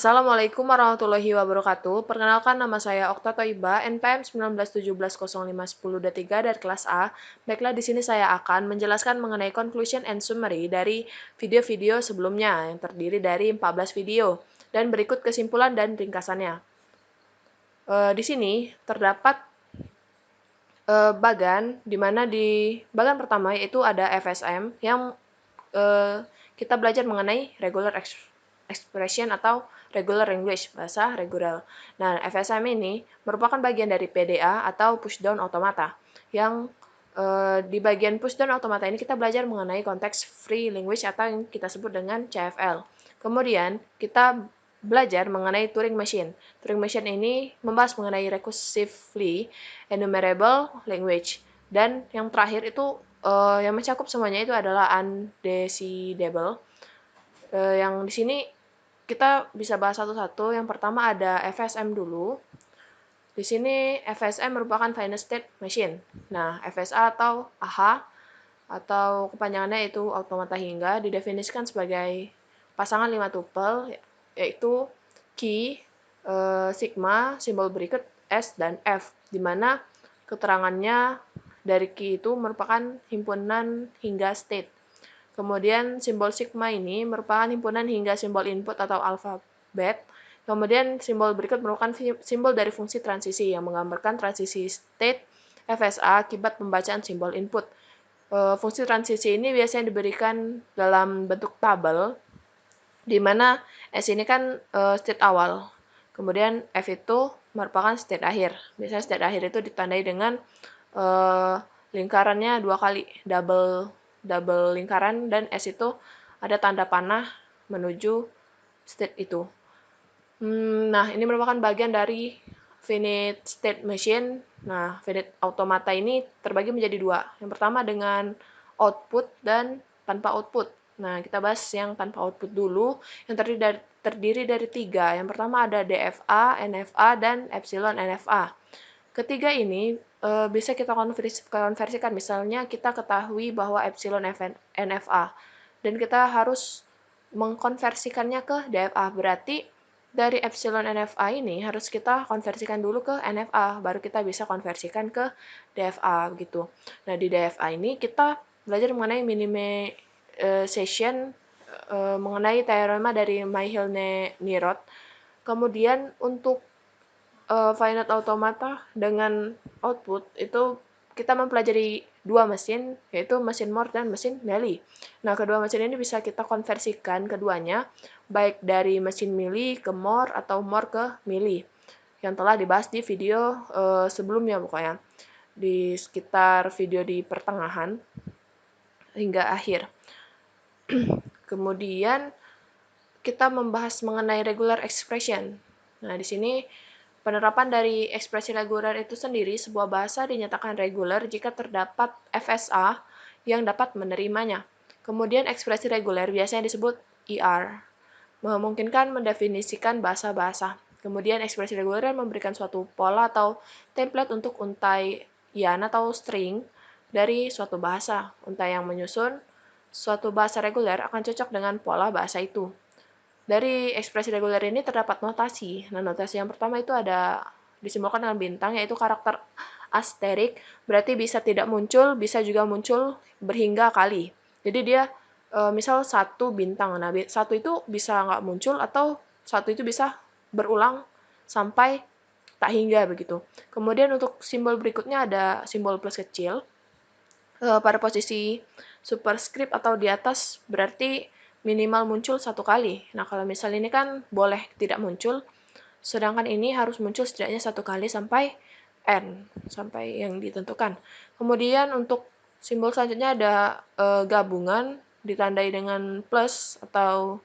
Assalamualaikum warahmatullahi wabarakatuh. Perkenalkan nama saya Okta Thoiba, NPM 1917051023 dari kelas A. Baiklah, di sini saya akan menjelaskan mengenai conclusion and summary dari video-video sebelumnya yang terdiri dari 14 video dan berikut kesimpulan dan ringkasannya. Di sini terdapat bagan di mana di bagan pertama yaitu ada FSM yang kita belajar mengenai regular expression atau regular language, bahasa reguler. Nah, FSM ini merupakan bagian dari PDA atau push down automata yang di bagian push down automata ini kita belajar mengenai konteks free language atau yang kita sebut dengan CFL. Kemudian kita belajar mengenai Turing Machine. Turing Machine ini membahas mengenai recursively enumerable language. Dan yang terakhir itu yang mencakup semuanya itu adalah undecidable. Yang di sini kita bisa bahas satu-satu. Yang pertama ada FSM dulu. Di sini FSM merupakan final state machine. Nah, FSA atau AHA atau kepanjangannya itu automata hingga didefinisikan sebagai pasangan 5 tupel yaitu key, sigma, simbol berikut S dan F, di mana keterangannya dari key itu merupakan himpunan hingga state. Kemudian simbol sigma ini merupakan himpunan hingga simbol input atau alfabet. Kemudian simbol berikut merupakan simbol dari fungsi transisi yang menggambarkan transisi state FSA akibat pembacaan simbol input. Fungsi transisi ini biasanya diberikan dalam bentuk tabel, di mana S ini kan state awal, kemudian F itu merupakan state akhir. Biasanya state akhir itu ditandai dengan lingkarannya 2 kali, double lingkaran, dan S itu ada tanda panah menuju state itu. Nah, ini merupakan bagian dari finite state machine. Nah, finite automata ini terbagi menjadi dua. Yang pertama dengan output dan tanpa output. Nah, kita bahas yang tanpa output dulu, yang terdiri dari tiga. Yang pertama ada DFA, NFA, dan epsilon NFA. Ketiga ini bisa kita konversikan. Misalnya kita ketahui bahwa epsilon NFA, dan kita harus mengkonversikannya ke DFA. Berarti dari epsilon NFA ini harus kita konversikan dulu ke NFA, baru kita bisa konversikan ke DFA gitu. Nah, di DFA ini kita belajar mengenai minimization mengenai teorema dari Myhill-Nerod. Kemudian untuk finite automata dengan output itu kita mempelajari dua mesin, yaitu mesin Moore dan mesin Mealy. Nah, kedua mesin ini bisa kita konversikan keduanya, baik dari mesin Mealy ke Moore atau Moore ke Mealy, yang telah dibahas di video sebelumnya pokoknya, di sekitar video di pertengahan hingga akhir. Kemudian kita membahas mengenai regular expression. Nah, di sini penerapan dari ekspresi reguler itu sendiri, sebuah bahasa dinyatakan reguler jika terdapat FSA yang dapat menerimanya. Kemudian ekspresi reguler biasanya disebut ER, memungkinkan mendefinisikan bahasa-bahasa. Kemudian ekspresi reguler memberikan suatu pola atau template untuk untaian atau string dari suatu bahasa. Untai yang menyusun suatu bahasa reguler akan cocok dengan pola bahasa itu. Dari ekspresi reguler ini terdapat notasi. Nah, notasi yang pertama itu ada disimbolkan dengan bintang, yaitu karakter asterik, berarti bisa tidak muncul, bisa juga muncul berhingga kali. Jadi dia misal satu bintang, nah satu itu bisa nggak muncul atau satu itu bisa berulang sampai tak hingga begitu. Kemudian untuk simbol berikutnya ada simbol plus kecil. Pada posisi superscript atau di atas berarti minimal muncul satu kali. Nah, kalau misalnya ini kan boleh tidak muncul, sedangkan ini harus muncul setidaknya satu kali sampai N, sampai yang ditentukan. Kemudian untuk simbol selanjutnya ada gabungan, ditandai dengan plus atau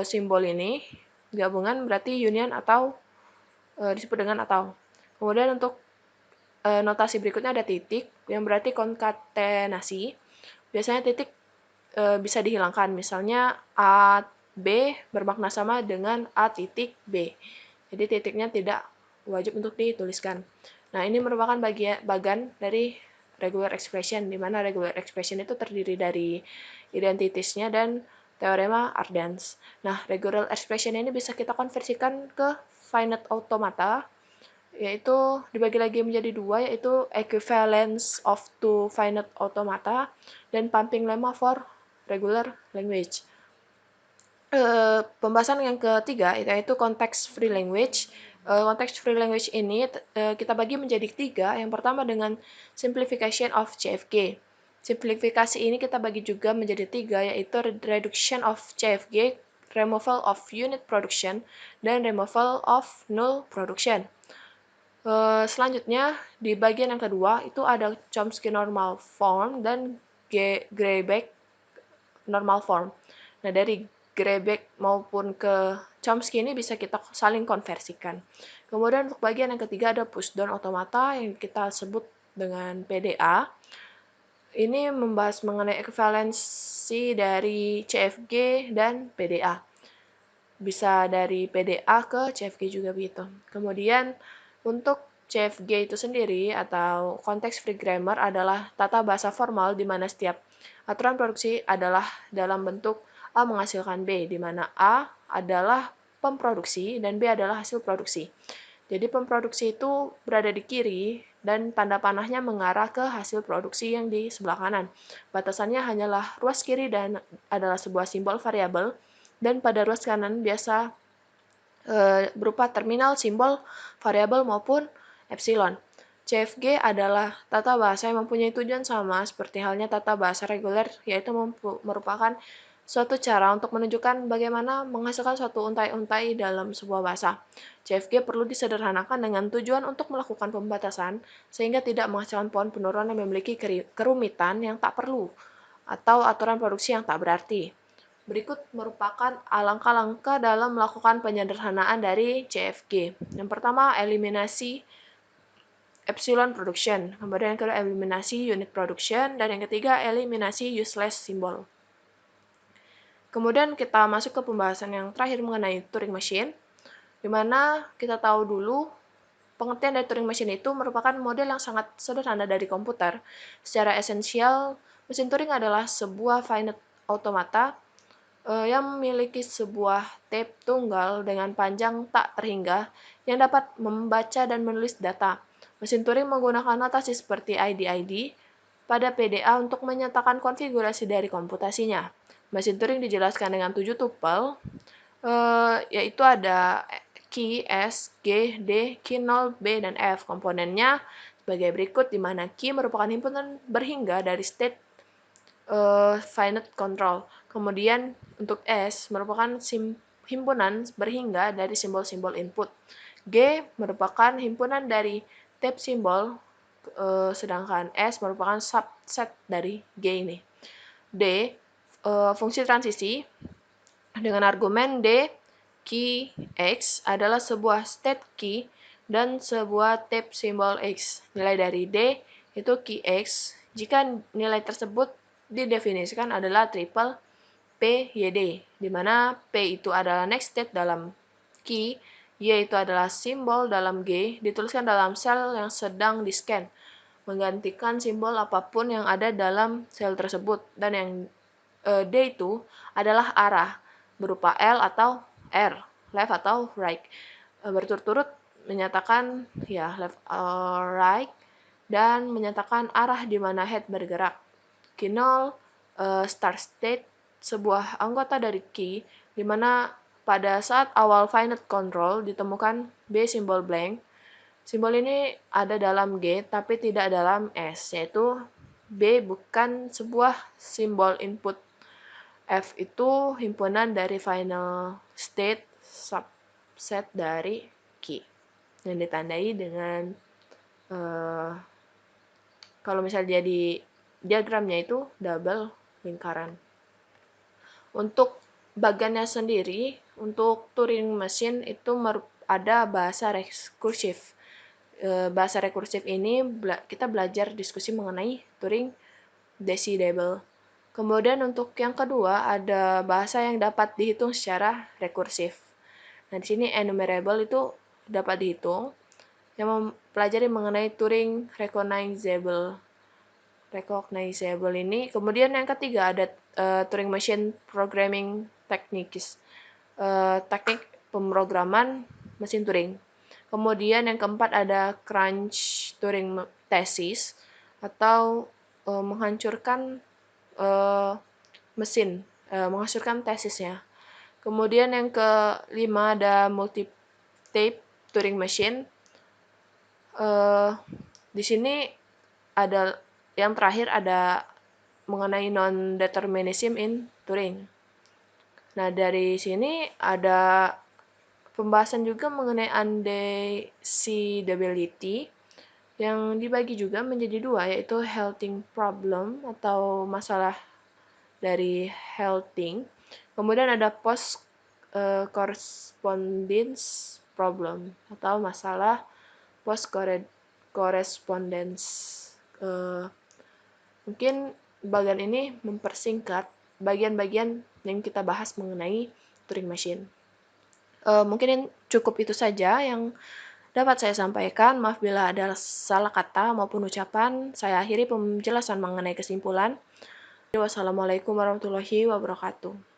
simbol ini. Gabungan berarti union atau disebut dengan atau. Kemudian untuk notasi berikutnya ada titik, yang berarti konkatenasi. Biasanya titik bisa dihilangkan, misalnya A, B bermakna sama dengan A titik B. Jadi titiknya tidak wajib untuk dituliskan. Nah, ini merupakan bagian dari regular expression, di mana regular expression itu terdiri dari identitasnya dan teorema Ardennes. Nah, regular expression ini bisa kita konversikan ke finite automata, yaitu dibagi lagi menjadi dua, yaitu equivalence of two finite automata dan pumping lemma for regular language. Pembahasan yang ketiga yaitu context free language. Context free language ini kita bagi menjadi tiga. Yang pertama dengan simplification of CFG. Simplifikasi ini kita bagi juga menjadi tiga, yaitu reduction of CFG, removal of unit production, dan removal of null production. Selanjutnya di bagian yang kedua itu ada Chomsky normal form dan Greibach normal form. Nah, dari Greibach maupun ke Chomsky ini bisa kita saling konversikan. Kemudian untuk bagian yang ketiga ada pushdown automata yang kita sebut dengan PDA. Ini membahas mengenai ekuivalensi dari CFG dan PDA. Bisa dari PDA ke CFG juga begitu. Kemudian untuk CFG itu sendiri atau context free grammar adalah tata bahasa formal di mana setiap aturan produksi adalah dalam bentuk A menghasilkan B, di mana A adalah pemproduksi dan B adalah hasil produksi. Jadi pemproduksi itu berada di kiri dan tanda panahnya mengarah ke hasil produksi yang di sebelah kanan. Batasannya hanyalah ruas kiri dan adalah sebuah simbol variabel, dan pada ruas kanan biasa berupa terminal simbol variabel maupun epsilon. CFG adalah tata bahasa yang mempunyai tujuan sama seperti halnya tata bahasa reguler, yaitu merupakan suatu cara untuk menunjukkan bagaimana menghasilkan suatu untai-untai dalam sebuah bahasa. CFG perlu disederhanakan dengan tujuan untuk melakukan pembatasan sehingga tidak menghasilkan pohon penurunan yang memiliki kerumitan yang tak perlu atau aturan produksi yang tak berarti. Berikut merupakan langkah-langkah dalam melakukan penyederhanaan dari CFG. Yang pertama, eliminasi epsilon production. Kemudian yang kedua, eliminasi unit production. Dan yang ketiga, eliminasi useless symbol. Kemudian kita masuk ke pembahasan yang terakhir mengenai Turing Machine, di mana kita tahu dulu pengertian dari Turing Machine itu merupakan model yang sangat sederhana dari komputer. Secara esensial, mesin Turing adalah sebuah finite automata yang memiliki sebuah tape tunggal dengan panjang tak terhingga yang dapat membaca dan menulis data. Mesin Turing menggunakan notasi seperti ID-ID pada PDA untuk menyatakan konfigurasi dari komputasinya. Mesin Turing dijelaskan dengan 7 tupel, yaitu ada key, S, G, D, key 0, B, dan F. Komponennya sebagai berikut, di mana key merupakan himpunan berhingga dari state finite control. Kemudian untuk S merupakan himpunan berhingga dari simbol-simbol input. G merupakan himpunan dari tape simbol, sedangkan S merupakan subset dari G ini. D, fungsi transisi dengan argumen D, key X adalah sebuah state key dan sebuah tape simbol X. Nilai dari D itu key X. Jika nilai tersebut didefinisikan adalah triple PYD, di mana P itu adalah next state dalam key, Y itu adalah simbol dalam G, dituliskan dalam sel yang sedang di-scan, menggantikan simbol apapun yang ada dalam sel tersebut, dan yang D itu adalah arah, berupa L atau R, left atau right. Berturut-turut menyatakan left or right, dan menyatakan arah di mana head bergerak. Key 0, start state, sebuah anggota dari key, di mana pada saat awal finite control ditemukan B simbol blank. Simbol ini ada dalam G tapi tidak dalam S, yaitu B bukan sebuah simbol input. F itu himpunan dari final state subset dari key yang ditandai dengan kalau misalnya jadi diagramnya itu double lingkaran. Untuk bagannya sendiri, untuk Turing Machine itu ada bahasa rekursif. Bahasa rekursif ini kita belajar diskusi mengenai Turing Decidable. Kemudian untuk yang kedua ada bahasa yang dapat dihitung secara rekursif. Nah, di sini enumerable itu dapat dihitung, yang mempelajari mengenai Turing Recognizable. recognizable ini. Kemudian yang ketiga ada Turing Machine Programming Techniques, teknik pemrograman mesin Turing. Kemudian yang keempat ada Crunch Turing Thesis atau menghancurkan mesin, menghancurkan tesisnya. Kemudian yang kelima ada Multi-Tape Turing Machine. Di sini ada yang terakhir ada mengenai non-determinism in Turing. Nah, dari sini ada pembahasan juga mengenai undecipherability yang dibagi juga menjadi dua, yaitu halting problem atau masalah dari halting. Kemudian ada post correspondence problem atau masalah post correspondence. Mungkin bagian ini mempersingkat bagian-bagian yang kita bahas mengenai Turing Machine. Mungkin cukup itu saja yang dapat saya sampaikan. Maaf bila ada salah kata maupun ucapan. Saya akhiri penjelasan mengenai kesimpulan. Wassalamualaikum warahmatullahi wabarakatuh.